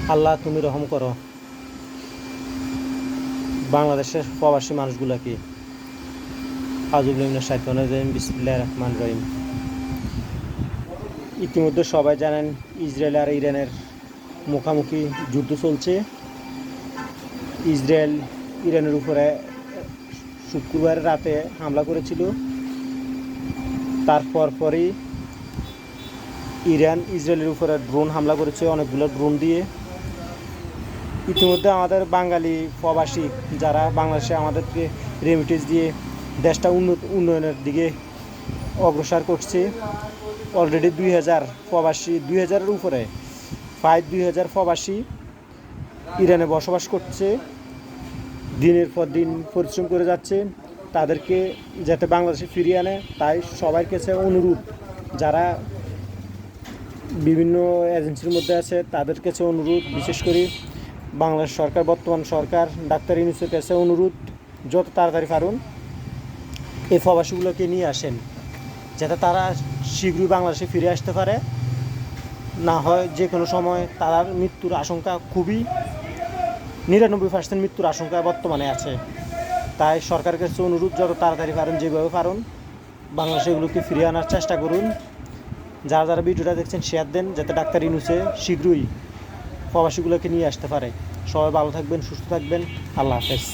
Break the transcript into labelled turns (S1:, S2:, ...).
S1: আল্লাহ তুমি রহম করো বাংলাদেশের প্রবাসী মানুষগুলাকে। আউযুবিল্লাহি মিনাশ শাইতানির রাজিম, বিসমিল্লাহির রহমানির রহিম। ইতিমধ্যে সবাই জানেন ইসরায়েল আর ইরানের মুখোমুখি যুদ্ধ চলছে। ইসরায়েল ইরানের উপরে শুক্রবার রাতে হামলা করেছিল। তারপর পরই ইরান ইসরায়েলের উপরে ড্রোন হামলা করেছে, অনেকগুলো ড্রোন দিয়ে। ইতিমধ্যে আমাদের বাঙালি প্রবাসী যারা বাংলাদেশে আমাদেরকে রেমিটেন্স দিয়ে দেশটা উন্নয়নের দিকে অগ্রসর করছে। অলরেডি 2000 প্রবাসী, 2000-এর উপরে, প্রায় 2000 প্রবাসী ইরানে বসবাস করছে। দিনের পর দিন পরিশ্রম করে যাচ্ছে তাদেরকে যাতে বাংলাদেশে ফিরিয়ে আনে। তাই সবার কাছে অনুরোধ, যারা বিভিন্ন এজেন্সির মধ্যে আছে তাদের কাছে অনুরোধ, বিশেষ করে বাংলাদেশ সরকার, বর্তমান সরকার ডাক্তার ইউনূসের কাছে অনুরোধ, যত তাড়াতাড়ি পারুন এই প্রবাসীগুলোকে নিয়ে আসেন, যাতে তারা শীঘ্রই বাংলাদেশে ফিরে আসতে পারে। না হয় যে কোনো সময় তার মৃত্যুর আশঙ্কা খুবই 99% মৃত্যুর আশঙ্কা বর্তমানে আছে। তাই সরকারের কাছে অনুরোধ, যত তাড়াতাড়ি পারেন যেভাবে পারুন বাংলাদেশে এগুলোকে ফিরিয়ে আনার চেষ্টা করুন। যারা যারা ভিডিওটা দেখছেন শেয়ার দেন, যাতে ডাক্তার ইউনূসে শীঘ্রই প্রবাসীগুলোকে নিয়ে আসতে পারে। সবাই ভালো থাকবেন, সুস্থ থাকবেন। আল্লাহ হাফেজ।